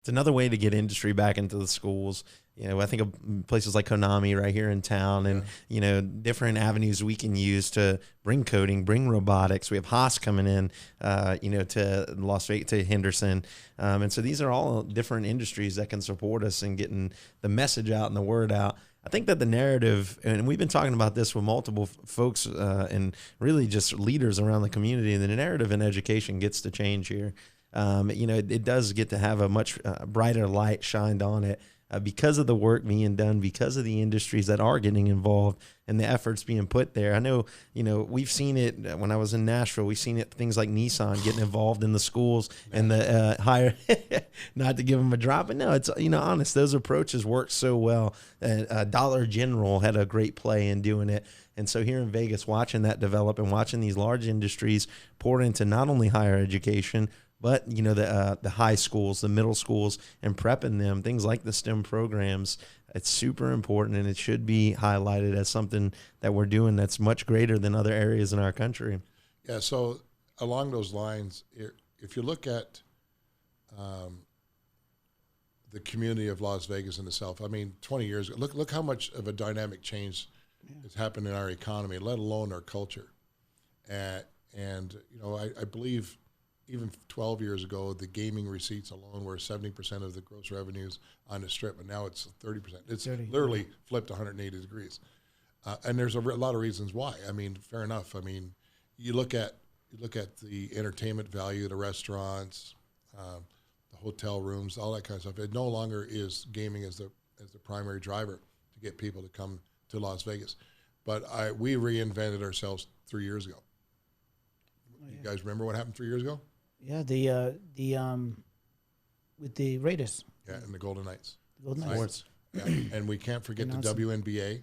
It's another way to get industry back into the schools. I think of places like Konami right here in town, and different avenues we can use to bring coding, bring robotics. We have Haas coming in, to Las Vegas, to Henderson, and so these are all different industries that can support us in getting the message out and the word out. I think that the narrative, and we've been talking about this with multiple folks and really just leaders around the community, and the narrative in education gets to change here. It does get to have a much brighter light shined on it because of the work being done, because of the industries that are getting involved and the efforts being put there. I know, we've seen it when I was in Nashville. We've seen it, things like Nissan getting involved in the schools and the higher, not to give them a drop, but no, it's, honest, those approaches work so well. Dollar General had a great play in doing it. And so here in Vegas, watching that develop and watching these large industries pour into not only higher education, but, the high schools, the middle schools, and prepping them, things like the STEM programs, it's super important, and it should be highlighted as something that we're doing that's much greater than other areas in our country. Yeah, so along those lines, if you look at the community of Las Vegas in itself, 20 years ago, look how much of a dynamic change has happened in our economy, let alone our culture. I believe even 12 years ago, the gaming receipts alone were 70% of the gross revenues on the Strip, and now it's 30%. It's 30, literally flipped 180 degrees. And there's a lot of reasons why. Fair enough. You look at the entertainment value, the restaurants, the hotel rooms, all that kind of stuff. It no longer is gaming as the primary driver to get people to come to Las Vegas. But we reinvented ourselves 3 years ago. You guys remember what happened 3 years ago? Yeah, with the Raiders. Yeah, and the Golden Knights. Golden Knights. Yeah, and we can't forget the WNBA,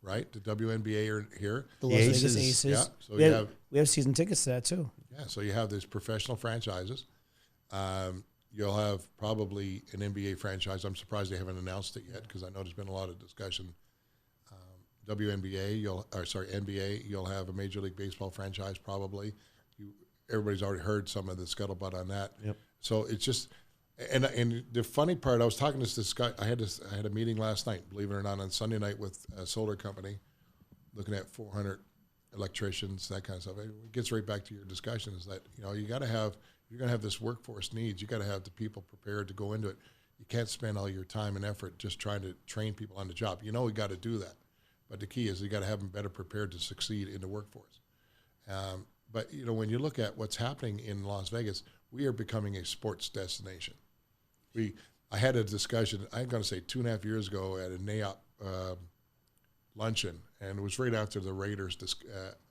right? The WNBA are here. The Las Vegas Aces. Yeah, so we have season tickets to that too. Yeah, so you have these professional franchises. You'll have probably an NBA franchise. I'm surprised they haven't announced it yet because I know there's been a lot of discussion. NBA, NBA, you'll have a Major League Baseball franchise probably. Everybody's already heard some of the scuttlebutt on that. Yep. So it's just, and the funny part, I was talking to this guy. I had a meeting last night, believe it or not, on Sunday night with a solar company, looking at 400 electricians, that kind of stuff. It gets right back to your discussion. Is that you're going to have this workforce needs. You got to have the people prepared to go into it. You can't spend all your time and effort just trying to train people on the job. We got to do that, but the key is you got to have them better prepared to succeed in the workforce. But, when you look at what's happening in Las Vegas, we are becoming a sports destination. I had a discussion, I'm going to say 2.5 years ago at a NAIOP luncheon, and it was right after the Raiders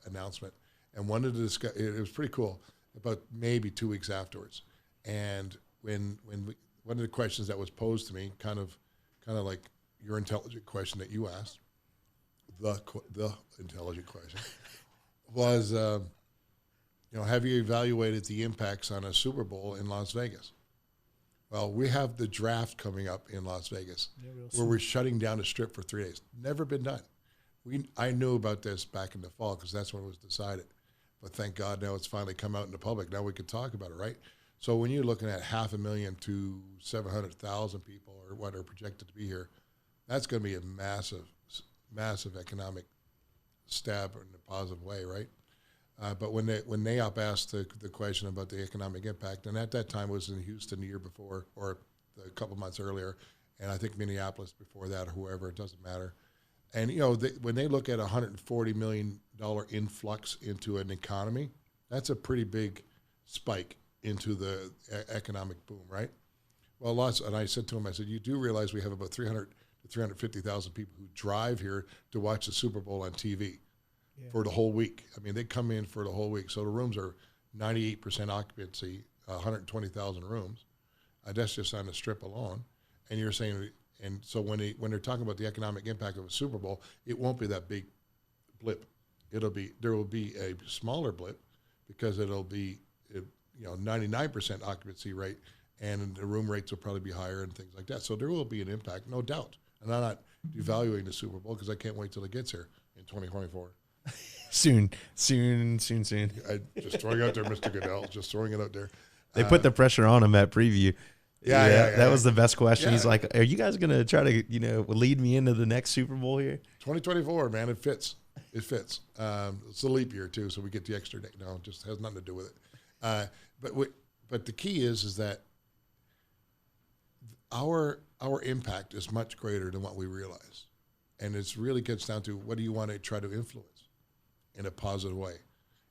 announcement. And one of the it was pretty cool, about maybe 2 weeks afterwards. And when one of the questions that was posed to me, kind of like your intelligent question that you asked, the intelligent question, was... have you evaluated the impacts on a Super Bowl in Las Vegas? Well, we have the draft coming up in Las Vegas, where we're shutting down the Strip for 3 days. Never been done. I knew about this back in the fall because that's when it was decided. But thank God now it's finally come out in the public. Now we can talk about it, right? So when you're looking at 500,000 to 700,000 people or what are projected to be here, that's going to be a massive, massive economic stab in a positive way, right? But when NAIOP asked the question about the economic impact, and at that time it was in Houston the year before, or a couple months earlier, and I think Minneapolis before that, or whoever, it doesn't matter. And when they look at $140 million influx into an economy, that's a pretty big spike into the economic boom, right? Well, and I said to him, I said, you do realize we have about 300 to 350,000 people who drive here to watch the Super Bowl on TV. Yeah. For the whole week. They come in for the whole week. So the rooms are 98% occupancy, 120,000 rooms. That's just on the Strip alone. And you're saying, and so when they're talking about the economic impact of a Super Bowl, it won't be that big blip. There will be a smaller blip because it'll be 99% occupancy rate, and the room rates will probably be higher and things like that. So there will be an impact, no doubt. And I'm not devaluing the Super Bowl because I can't wait till it gets here in 2024. Soon. I just throwing it out there, Mr. Goodell. Just throwing it out there. They put the pressure on him at preview. Yeah. That was the best question. Yeah. He's like, "Are you guys gonna try to, lead me into the next Super Bowl here?" 2024, man, it fits. It fits. It's a leap year too, so we get the extra day. No, it just has nothing to do with it. But the key is that our impact is much greater than what we realize, and it's really gets down to what do you want to try to influence in a positive way.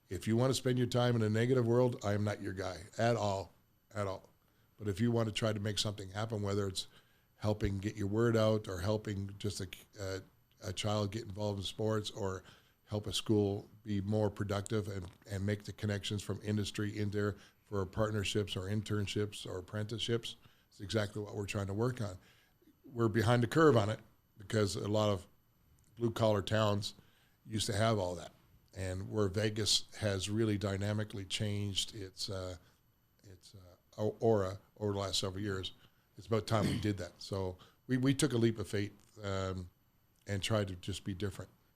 If you want to spend your time in a negative world, I am not your guy at all. But if you want to try to make something happen, whether it's helping get your word out or helping just a child get involved in sports or help a school be more productive and make the connections from industry in there for partnerships or internships or apprenticeships, it's exactly what we're trying to work on. We're behind the curve on it because a lot of blue-collar towns used to have all that. And where Vegas has really dynamically changed its aura over the last several years, it's about time we did that. So we took a leap of faith and tried to just be different.